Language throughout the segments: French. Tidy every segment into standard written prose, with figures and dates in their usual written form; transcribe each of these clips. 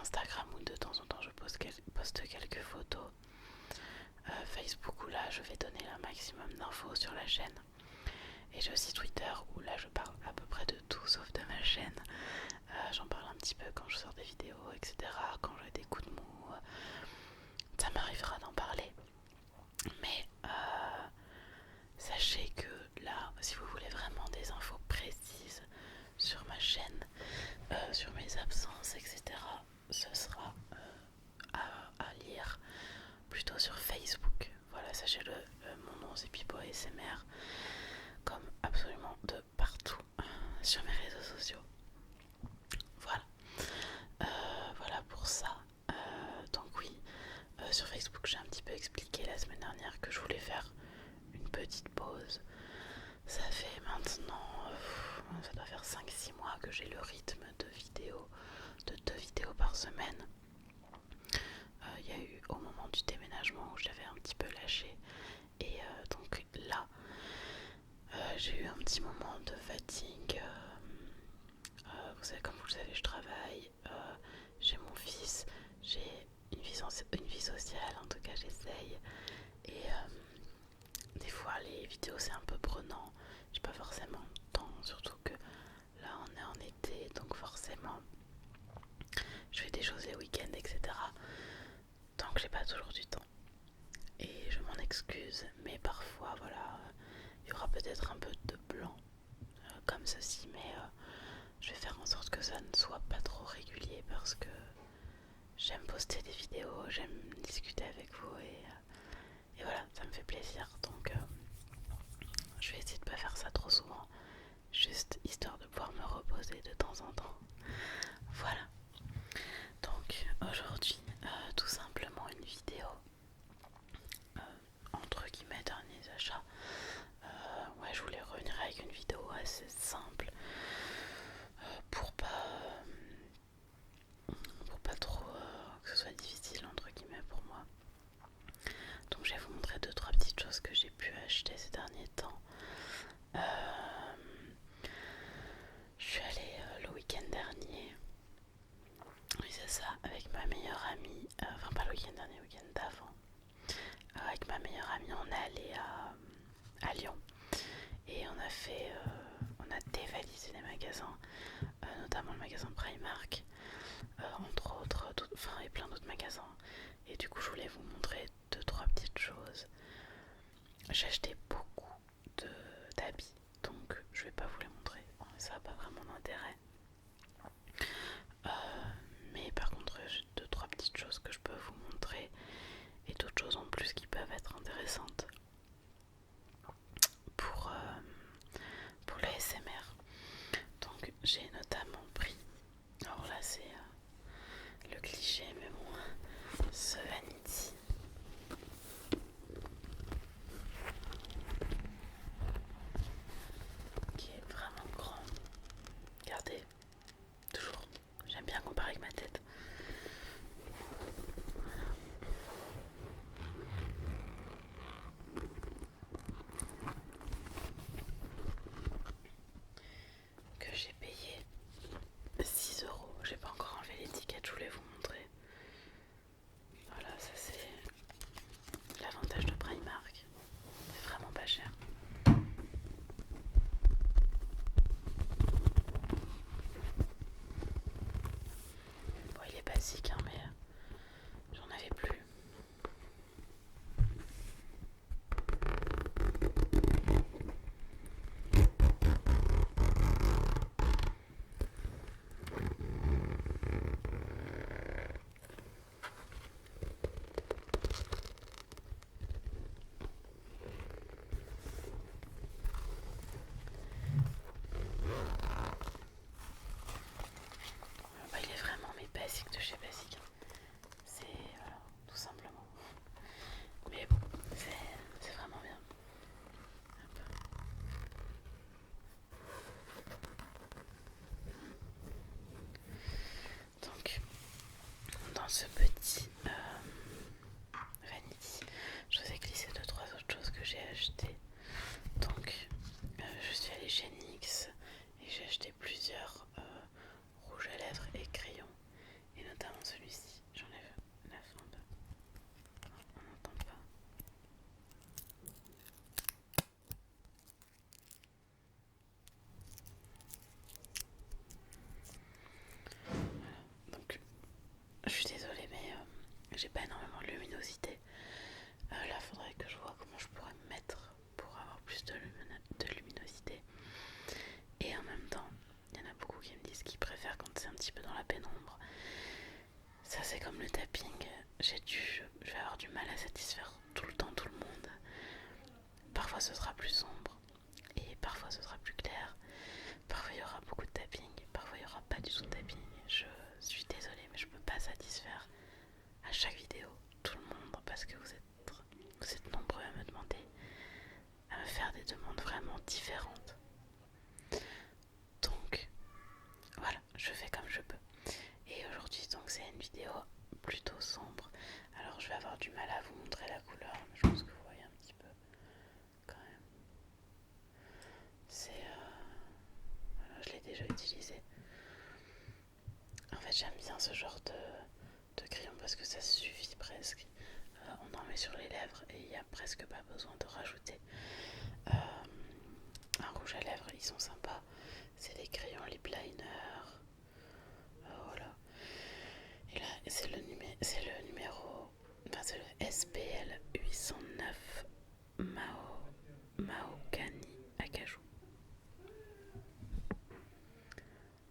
Instagram où de temps en temps je poste quelques photos. Facebook où là je vais donner un maximum d'infos sur la chaîne. Et j'ai aussi Twitter où là je parle à peu près de tout sauf de ma chaîne. J'en parle un petit peu quand je sors des vidéos, etc. Quand j'ai des coups de mou, ça m'arrivera d'en parler. Mais sachez que là, si vous voulez vraiment des infos précises sur ma chaîne, sur mes absences, etc., ce sera à lire plutôt sur Facebook. Voilà, sachez-le, mon nom c'est Pipo ASMR, comme absolument de partout sur mes réseaux sociaux. Voilà, voilà pour ça. Donc oui, sur Facebook j'ai un petit peu expliqué la semaine dernière que je voulais faire une petite pause. Ça fait maintenant, ça doit faire 5-6 mois que j'ai le rythme de 2 vidéos par semaine. Il y a eu au moment du déménagement où j'avais un petit peu lâché. Et donc là, j'ai eu un petit moment de fatigue. Vous savez, comme vous le savez, je travaille, j'ai mon fils, j'ai une vie sociale, en tout cas j'essaye. Et des fois les vidéos c'est un peu prenant, j'ai pas forcément le temps, surtout que là on est en été, donc forcément je fais des choses les week-ends, etc. Donc j'ai pas toujours du temps. Et je m'en excuse, mais parfois voilà, il y aura peut-être un peu de blanc comme ceci, mais je vais faire en sorte que ça ne soit pas trop régulier parce que j'aime poster des vidéos, j'aime discuter avec vous et voilà, ça me fait plaisir. Donc je vais essayer de pas faire ça trop souvent, juste histoire de pouvoir me reposer de temps en temps. Voilà. Donc aujourd'hui, tout simplement une vidéo entre guillemets derniers achats. Ouais, je voulais revenir avec une vidéo assez simple pour pas trop que ce soit difficile entre guillemets pour moi. Donc je vais vous montrer 2-3 petites choses que j'ai pu acheter ces derniers temps. Je suis allée le week-end dernier, oui c'est ça, avec ma meilleure amie, enfin pas le week-end dernier, le week-end d'avant. Avec ma meilleure amie on est allé à Lyon et on a dévalisé les magasins, notamment le magasin Primark, entre autres, et plein d'autres magasins. Et du coup je voulais vous montrer 2-3 petites choses. J'ai acheté beaucoup d'habits, donc je vais pas vous les montrer, ça n'a pas vraiment d'intérêt. Mais par contre j'ai 2-3 petites choses que je peux vous montrer et d'autres choses en plus qui peuvent être intéressantes pour l'ASMR. Donc j'ai notamment pris, alors là c'est le cliché mais bon, ce Vanity. Qui est vraiment grand. Regardez, toujours, j'aime bien comparer avec ma tête. Que j'ai payé 6 euros. J'ai pas encore enlevé l'étiquette, je voulais vous montrer. Voilà, ça c'est l'avantage de Primark. C'est vraiment pas cher. Bon, il est basique, hein, mais j'en avais plus. Bah, il est vraiment mais basique de chez basique. C'est voilà, tout simplement. Mais bon, c'est vraiment bien. Donc, dans ce petit Vanity, je vous ai glissé 2-3 autres choses que j'ai achetées. Donc, je suis allée chez NYX et j'ai acheté plusieurs rouges à lèvres et crayons. Et notamment satisfaire tout le temps tout le monde. Parfois ce sera plus sombre et parfois ce sera plus clair. Parfois il y aura beaucoup de tapping, parfois il n'y aura pas du tout de tapping. Je suis désolée mais je peux pas satisfaire à chaque vidéo tout le monde parce que vous êtes nombreux à me demander, à me faire des demandes vraiment différentes. Donc voilà, je fais comme je peux. Et aujourd'hui donc c'est une vidéo plutôt sombre. Alors je vais avoir du mal à vous montrer la couleur, mais je pense que vous voyez un petit peu quand même. Voilà, je l'ai déjà utilisé. En fait j'aime bien ce genre de crayon parce que ça suffit presque. On en met sur les lèvres et il n'y a presque pas besoin de rajouter un rouge à lèvres. Ils sont sympas. C'est des crayons lip liner. Voilà. Et là c'est le numéro, enfin c'est le SPL 809 Mahogany Acajou.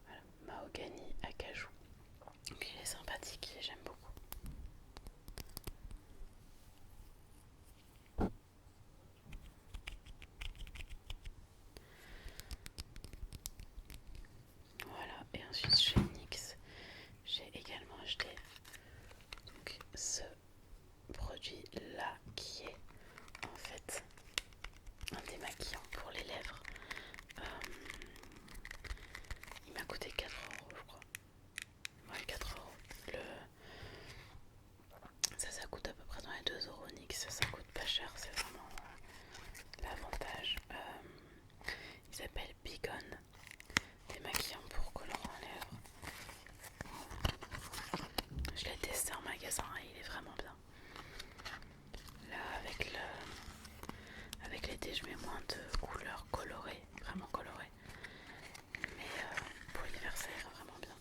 Voilà, Mahogany Acajou. Donc il est sympathique et j'aime beaucoup. Voilà, et ensuite chez NYX, j'ai également acheté donc, ce produit là qui est en fait un démaquillant pour les lèvres. Il m'a coûté 4 € je crois. Ouais, 4 €. Ça coûte à peu près dans les 2 € NYX, ça coûte pas cher, c'est vraiment l'avantage. Il s'appelle Bigone, démaquillant pour colorant lèvres. Je l'ai testé en magasin et il est vraiment bien. Là avec l'été je mets moins de couleurs colorées, vraiment colorées. Mais pour l'hiver ça ira vraiment bien.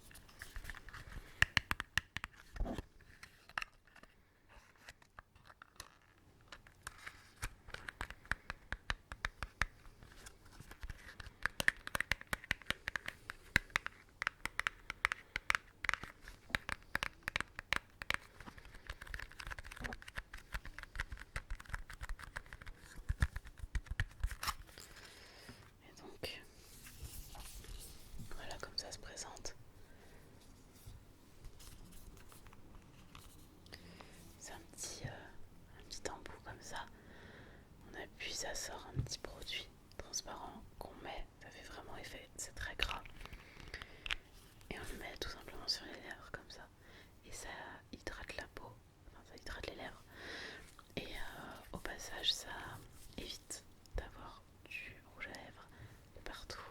Et donc voilà comme ça se présente. C'est un petit embout comme ça. On appuie, ça sort un petit produit transparent qu'on met. Ça fait vraiment effet, c'est très gras. Et on le met tout simplement sur les lèvres comme ça. Et ça hydrate la peau, enfin ça hydrate les lèvres. Et au passage, ça évite d'avoir du rouge à lèvres de partout.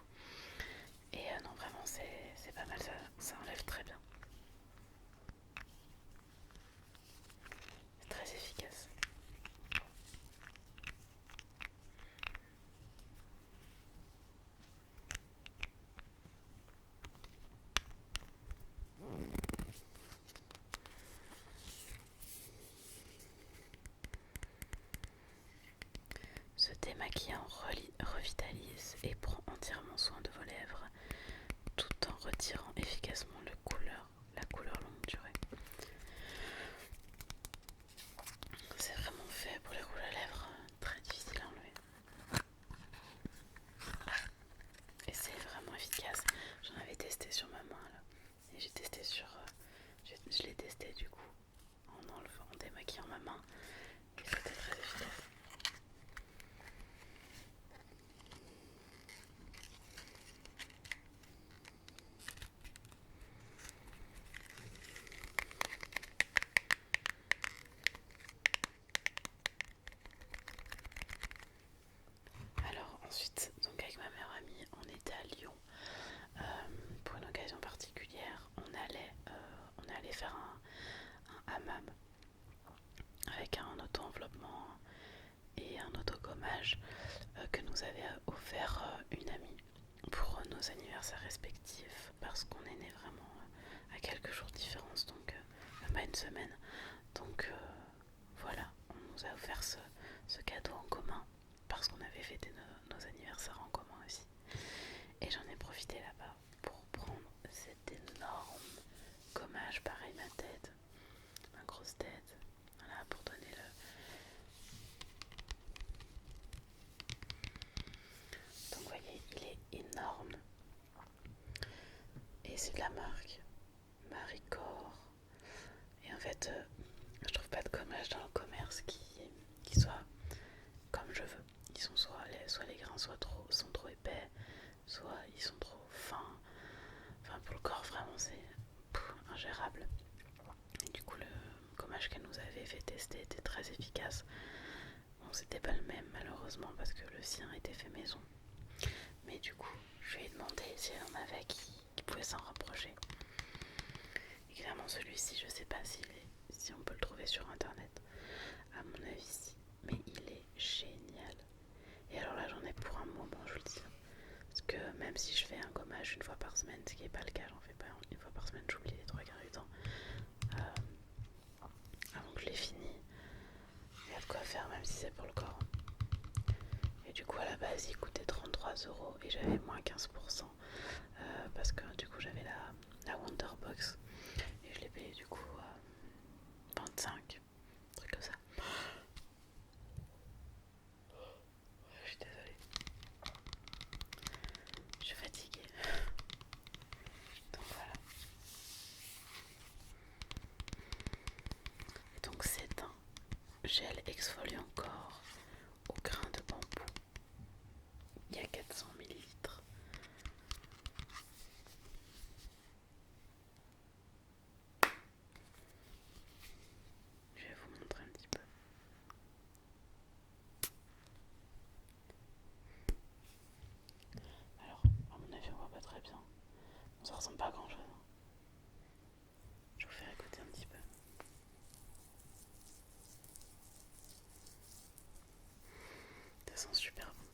Et non, vraiment, c'est pas mal, ça enlève très bien. C'est très efficace. Ce démaquillant revitalise et prend entièrement soin de vos lèvres tout en retirant efficacement la couleur longue durée. C'est vraiment fait pour les rouges à lèvres très difficiles à enlever. Et c'est vraiment efficace. J'en avais testé sur ma main là. Et j'ai testé je l'ai testé du coup en démaquillant ma main. Et c'était très efficace. Alors ensuite, donc avec ma meilleure amie, on était à Lyon pour une occasion particulière. On allait faire un hammam avec un auto-enveloppement et un autogommage que nous avait offert une amie pour nos anniversaires respectifs parce qu'on est nés vraiment à quelques jours de différence, donc même pas une semaine. Donc voilà, on nous a offert ce cadeau en commun parce qu'on avait fêté nos anniversaires en commun aussi. Et j'en ai profité là-bas pour prendre cet énorme gommage, pareil ma tête, ma grosse tête, voilà, pour donner c'est de la marque Maricor. Et en fait, je trouve pas de gommage dans le commerce qui soit comme je veux. Ils sont soit les grains sont trop épais, soit ils sont trop fins. Enfin, pour le corps, vraiment, c'est ingérable. Et du coup, le gommage qu'elle nous avait fait tester était très efficace. Bon, c'était pas le même, malheureusement, parce que le sien était fait maison. Mais du coup, je lui ai demandé si elle en avait qui pouvait s'en rapprocher. Et clairement, celui-ci, je sais pas si on peut le trouver sur internet. À mon avis, si. Mais il est génial. Et alors là, j'en ai pour un moment, je vous le dis. Parce que même si je fais un gommage une fois par semaine, ce qui n'est pas le cas, j'en fais pas une fois par semaine, j'oublie les 3 quarts du temps. Avant que je l'ai fini, il y a de quoi faire, même si c'est pour le corps. Et du coup, à la base, il coûtait 33 € et j'avais moins 15%. Parce que du coup, j'avais la Wonderbox. Et je l'ai payé du coup 25, un truc comme ça. Je suis désolée. Je suis fatiguée. Donc voilà. Et donc c'est un gel exfoliant corps au grain de bambou. Il y a 400 millilitres. Je vais vous montrer un petit peu. Alors, à mon avis, on voit pas très bien. Ça ressemble pas à grand chose. Je vous fais écouter un petit peu. Ça sent super bon.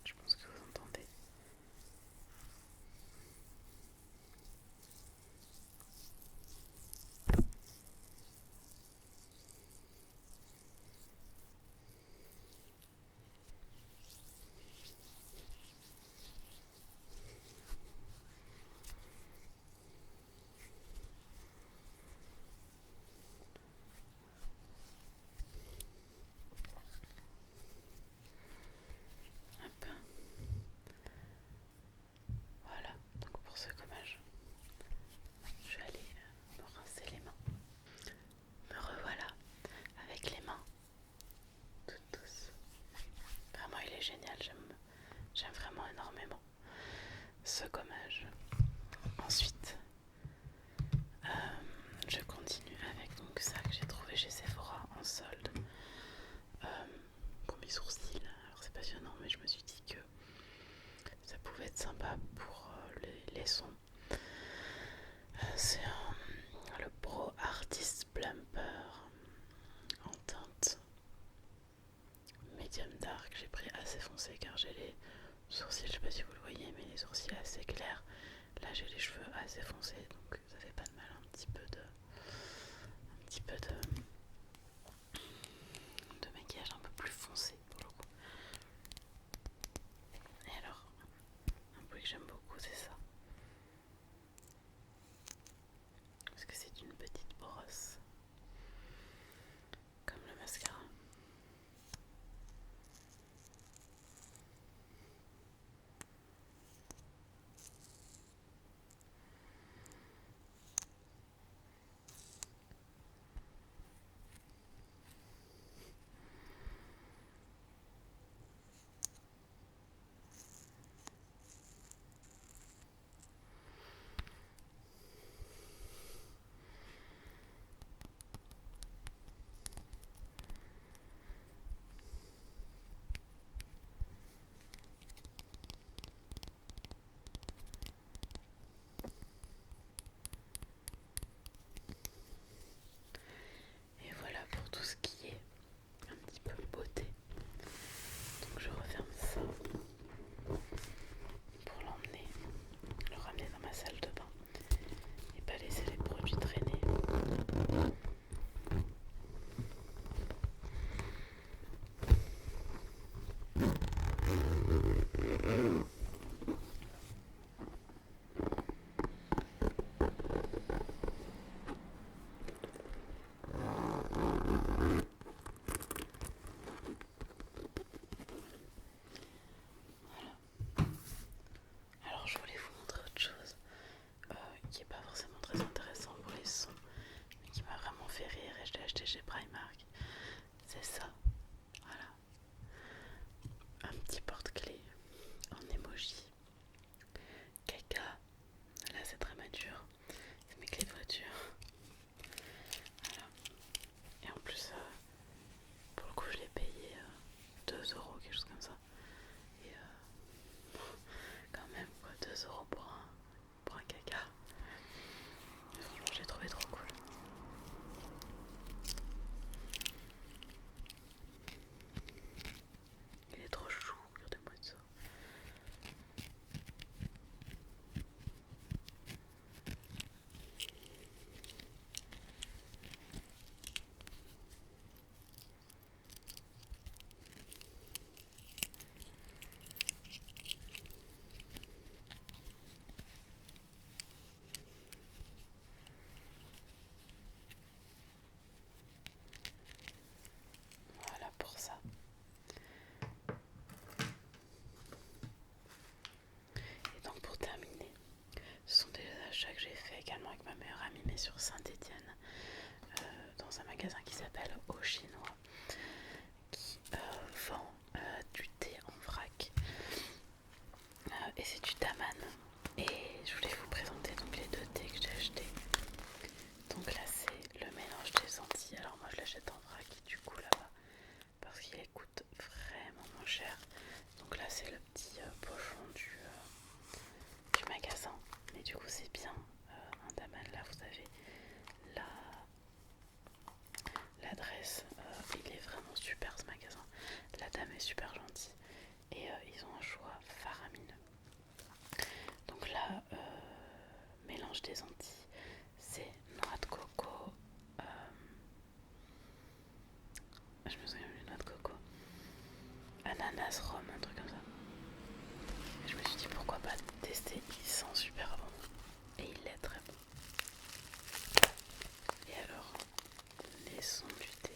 Je pense que vous entendez. Hop. Voilà, donc pour ce gommage, je vais aller me rincer les mains. Me revoilà avec les mains toutes douces. Vraiment, il est génial, j'aime vraiment énormément ce gommage. Ensuite, je continue avec donc ça que j'ai trouvé chez Sephora en solde pour mes sourcils. Alors c'est passionnant, mais je me suis dit que ça pouvait être sympa pour les sons. C'est le Pro Artist Plumper en teinte medium dark. J'ai pris assez foncé car j'ai les sourcils, je sais pas si vous le voyez, mais les sourcils assez clairs. Là j'ai les cheveux assez foncés, donc ça fait pas de mal, un petit peu de maquillage un peu plus foncé pour le coup. Et alors, un bruit que j'aime beaucoup, c'est ça. avec ma meilleure amie, mais sur Saint-Étienne, dans un magasin qui s'appelle Au Chinois, qui vend du thé en vrac. Et c'est du Daman. Et je voulais vous présenter donc les deux thés que j'ai achetés. Donc là c'est le mélange des Antilles. Alors moi je l'achète en vrac du coup là-bas parce qu'il coûte vraiment moins cher. Donc là c'est le petit pochon du magasin. Mais du coup c'est bien un Daman. Là vous avez l'adresse. Il est vraiment super ce magasin. La dame est super gentille. Et ils ont un choix faramineux. Donc là, mélange des Antilles, c'est noix de coco, je me souviens plus, noix de coco, ananas, rhum, un truc comme ça. Et je me suis dit pourquoi pas tester, il sent super bon et il est très bon. Et alors, les sons du thé.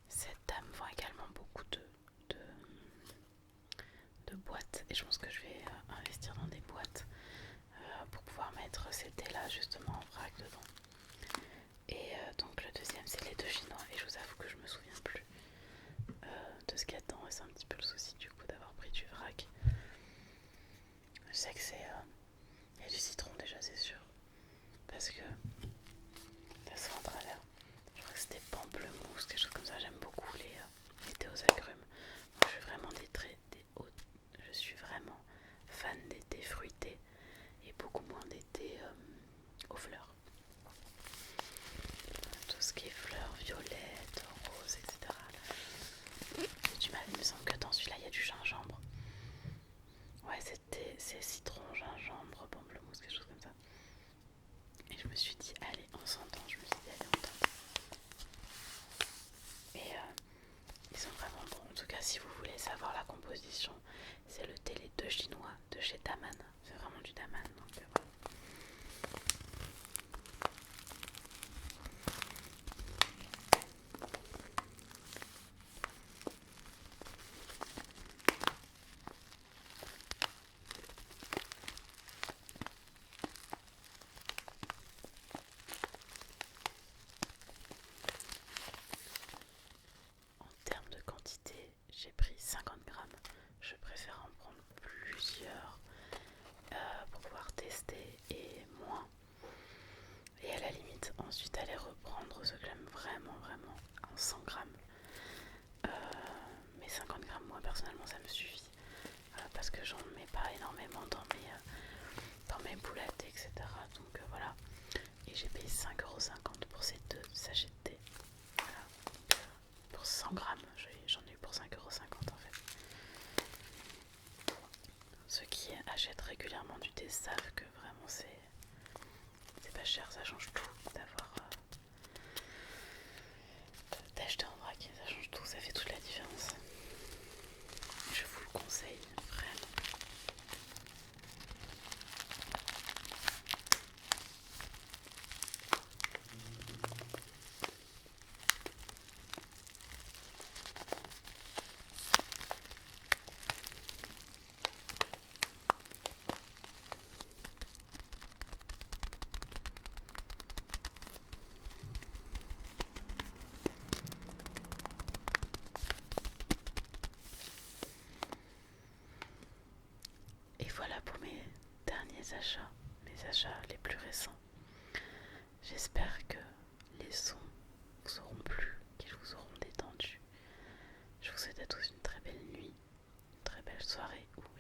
Cette dame vend également beaucoup de boîtes et je pense que je vais investir dans des boîtes pour pouvoir mettre ces thés là justement en vrac dedans. Et donc le deuxième c'est les deux chinois et je vous avoue que je me souviens plus de ce qu'il y a dedans et c'est un petit peu le souci du coup d'avoir pris du vrac. Je sais que il y a du citron déjà c'est sûr parce que ça se voit en travers. Je crois que c'était pamplemousse, quelque chose comme ça. J'aime beaucoup les thés aux agrumes. Moi, je suis vraiment je suis vraiment fan des thés fruités et beaucoup moins des thés aux fleurs. Tout ce qui est fleurs violettes, roses, etc. J'ai du mal, il me semble que dans celui-là il y a du gingembre. Ouais, c'est citron, gingembre, pamplemousse, quelque chose comme ça. Et je me suis dit, allez, on s'entend. Je me suis dit, allez, on tente. Et ils sont vraiment bons. En tout cas, si vous voulez savoir la composition, c'est le thé les deux chinois de chez Daman. C'est vraiment du Daman. Donc voilà. En termes de quantité, j'ai pris 50 grammes. Je préfère en prendre plusieurs pour pouvoir tester et moins. Et à la limite, ensuite aller reprendre ce que j'aime vraiment, vraiment en 100 grammes. Mais 50 grammes, moi personnellement, ça me suffit. Parce que j'en mets pas énormément dans mes boulettes, etc. Donc voilà. Et j'ai payé 5,50 € pour ces deux sachets de thé. Voilà. Donc, pour 100 grammes, j'en ai eu pour 5,50 € en fait. Ceux qui achètent régulièrement du thé savent que vraiment c'est pas cher, ça change tout d'acheter en vrac, ça change tout, ça fait toute la différence. Je vous le conseille vraiment. soirée où